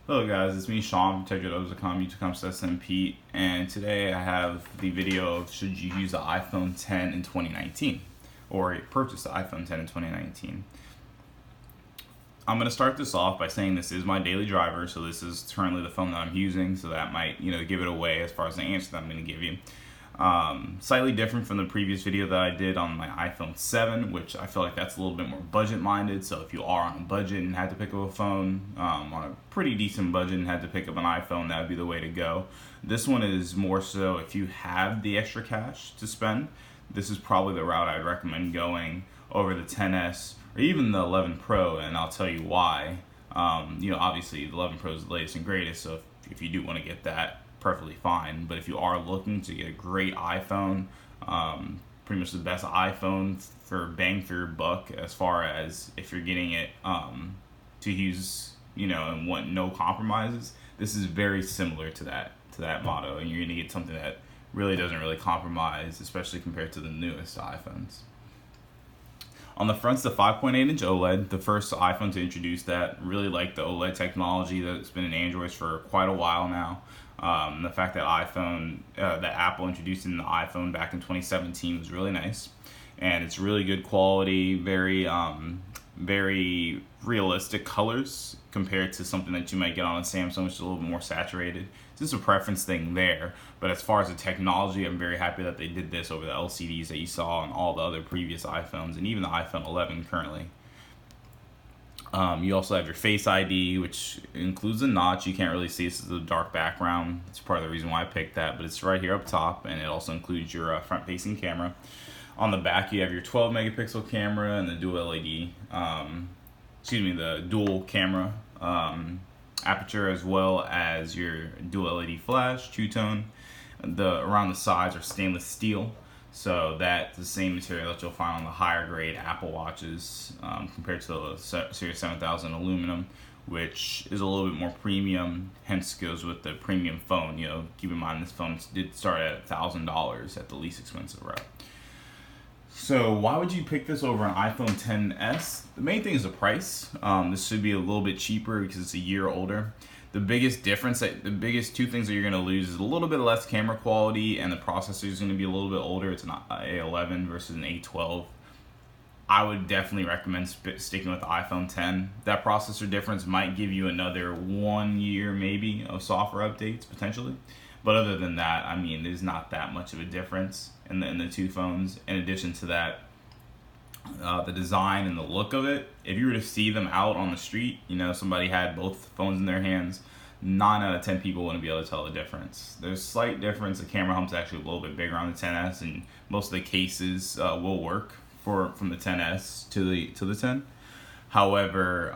Hello guys, it's me Sean from TechJobs.com, YouTube.com/SM Pete, and today I have the video of should you use the iPhone 10 in 2019 or purchase the iPhone 10 in 2019. I'm going to start this off by saying this is my daily driver, so this is currently the phone that I'm using, so that might give it away as far as the answer that I'm going to give you. Slightly different from the previous video that I did on my iPhone 7, which I feel like that's a little bit more budget minded. So if you are on a budget and had to pick up a phone, on a pretty decent budget and had to pick up an iPhone, that would be the way to go. This one is more so if you have the extra cash to spend, this is probably the route I'd recommend going over the 10s or even the 11 Pro, and I'll tell you why. Obviously the 11 Pro is the latest and greatest, so if you do want to get that, perfectly fine. But if you are looking to get a great iPhone, pretty much the best iPhone for bang for your buck, as far as if you're getting it to use, and want no compromises, this is very similar to that motto, and you're gonna get something that really doesn't compromise, especially compared to the newest iPhones. On the front's the 5.8-inch OLED, the first iPhone to introduce that. Really like the OLED technology that's been in Androids for quite a while now. The fact that that Apple introduced in the iPhone back in 2017 was really nice, and it's really good quality, very realistic colors compared to something that you might get on a Samsung, which is a little bit more saturated. It's just a preference thing there. But as far as the technology, I'm very happy that they did this over the LCDs that you saw on all the other previous iPhones and even the iPhone 11 currently. You also have your Face ID, which includes a notch. You can't really see this as a dark background. It's part of the reason why I picked that, but it's right here up top, and it also includes your front-facing camera. On the back, you have your 12 megapixel camera and the the dual camera aperture, as well as your dual LED flash, True Tone. Around the sides are stainless steel, so that's the same material that you'll find on the higher grade Apple Watches, compared to the Series 7000 aluminum, which is a little bit more premium, hence goes with the premium phone. Keep in mind this phone did start at $1,000 at the least expensive route. So why would you pick this over an iPhone XS? The main thing is the price. This should be a little bit cheaper because it's a year older. The biggest two things that you're going to lose is a little bit less camera quality, and the processor is going to be a little bit older. It's an A11 versus an A12. I would definitely recommend sticking with the iPhone 10. That processor difference might give you another 1 year maybe of software updates potentially. But other than that, there's not that much of a difference in the two phones. In addition to that, the design and the look of it, if you were to see them out on the street, somebody had both phones in their hands, 9 out of 10 people wouldn't be able to tell the difference. There's a slight difference. The camera hump's actually a little bit bigger on the XS, and most of the cases will work from the XS to the 10. However,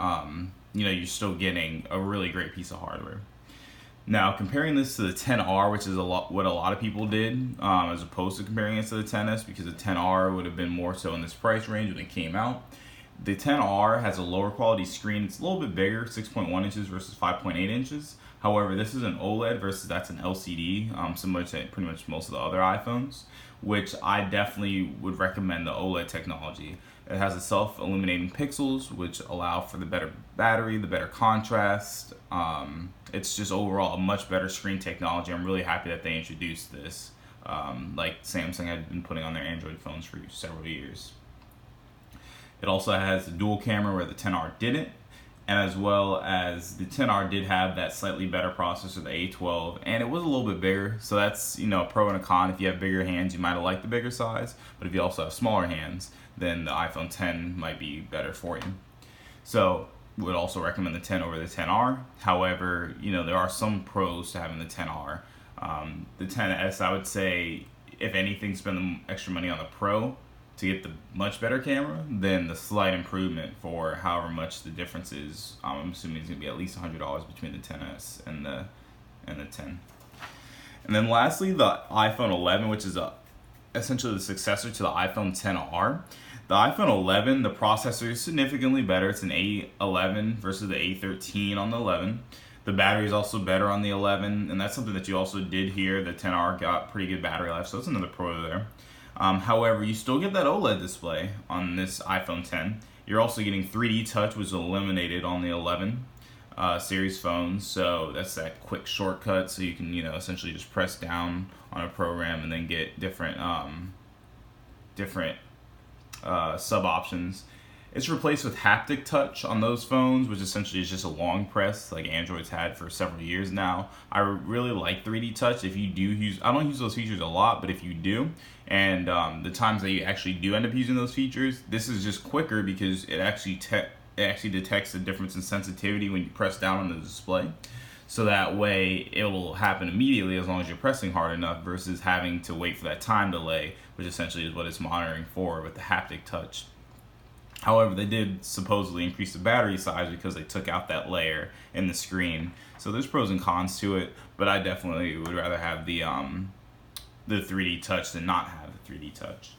you're still getting a really great piece of hardware. Now, comparing this to the 10R, which is what a lot of people did, as opposed to comparing it to the 10S, because the 10R would have been more so in this price range when it came out. The 10R has a lower quality screen. It's a little bit bigger, 6.1 inches versus 5.8 inches. However, this is an OLED versus that's an LCD, similar to pretty much most of the other iPhones, which I definitely would recommend the OLED technology. It has a self-illuminating pixels, which allow for the better battery, the better contrast. It's just overall a much better screen technology. I'm really happy that they introduced this, like Samsung had been putting on their Android phones for several years. It also has a dual camera where the 10R didn't, and as well as the 10R did have that slightly better processor, the A12, and it was a little bit bigger, so that's a pro and a con. If you have bigger hands, you might have liked the bigger size, but if you also have smaller hands, then the iPhone 10 might be better for you. So would also recommend the 10 over the 10R. However, there are some pros to having the 10R. The 10S, I would say, if anything, spend the extra money on the Pro to get the much better camera, then the slight improvement for however much the difference is. I'm assuming it's gonna be at least $100 between the 10S and the 10. And then lastly, the iPhone 11, which is essentially the successor to the iPhone 10R. The iPhone 11, the processor is significantly better. It's an A11 versus the A13 on the 11. The battery is also better on the 11, and that's something that you also did here. The 10R got pretty good battery life, so that's another pro there. However, you still get that OLED display on this iPhone 10. You're also getting 3D touch, which is eliminated on the 11. series phones. So that's that quick shortcut. So you can, essentially just press down on a program and then get different sub options. It's replaced with haptic touch on those phones, which essentially is just a long press like Android's had for several years now. I really like 3D touch. If you do use, I don't use those features a lot, but if you do, and the times that you actually do end up using those features, this is just quicker because it actually detects the difference in sensitivity when you press down on the display. So that way it will happen immediately as long as you're pressing hard enough versus having to wait for that time delay, which essentially is what it's monitoring for with the haptic touch. However, they did supposedly increase the battery size because they took out that layer in the screen. So there's pros and cons to it, but I definitely would rather have the 3D touch than not have the 3D touch.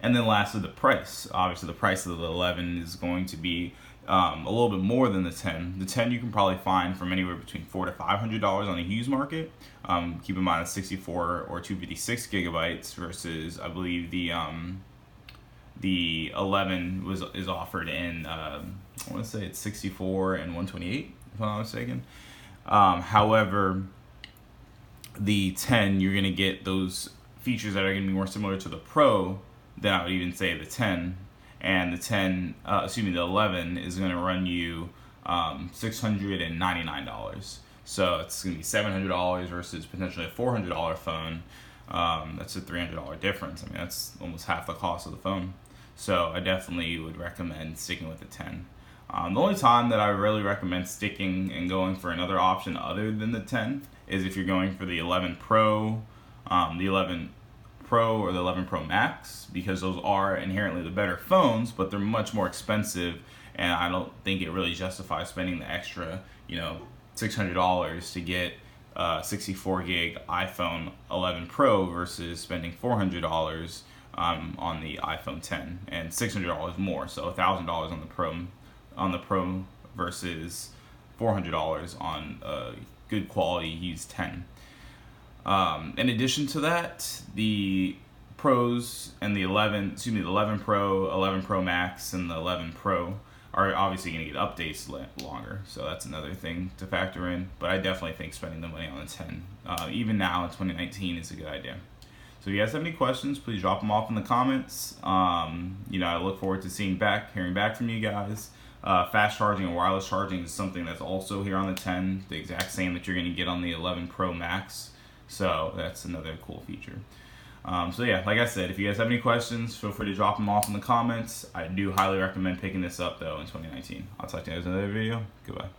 And then lastly, the price. Obviously, the price of the 11 is going to be a little bit more than the 10. The 10 you can probably find from anywhere between $400 to $500 on a used market. Keep in mind it's 64 or 256 gigabytes versus I believe the 11 is offered in I want to say it's 64 and 128 if I'm not mistaken. However, the 10 you're gonna get those features that are gonna be more similar to the Pro than I would even say the 10. And the 11 is going to run you $699. So it's going to be $700 versus potentially a $400 phone. That's a $300 difference. I mean, that's almost half the cost of the phone. So I definitely would recommend sticking with the 10. The only time that I really recommend sticking and going for another option other than the 10 is if you're going for the 11 Pro, the 11 Pro or the 11 Pro Max, because those are inherently the better phones, but they're much more expensive, and I don't think it really justifies spending the extra, $600 to get a 64 gig iPhone 11 Pro versus spending $400 on the iPhone 10 and $600 more, so $1,000 on the Pro versus $400 on a good quality used 10. In addition to that, the Pros and the 11 Pro, 11 Pro Max, and the 11 Pro are obviously going to get updates longer, so that's another thing to factor in. But I definitely think spending the money on the 10, even now in 2019, is a good idea. So if you guys have any questions, please drop them off in the comments. I look forward to hearing back from you guys. Fast charging and wireless charging is something that's also here on the 10, the exact same that you're going to get on the 11 Pro Max. So that's another cool feature. So yeah, like I said, if you guys have any questions, feel free to drop them off in the comments. I do highly recommend picking this up though in 2019. I'll talk to you guys in another video. Goodbye.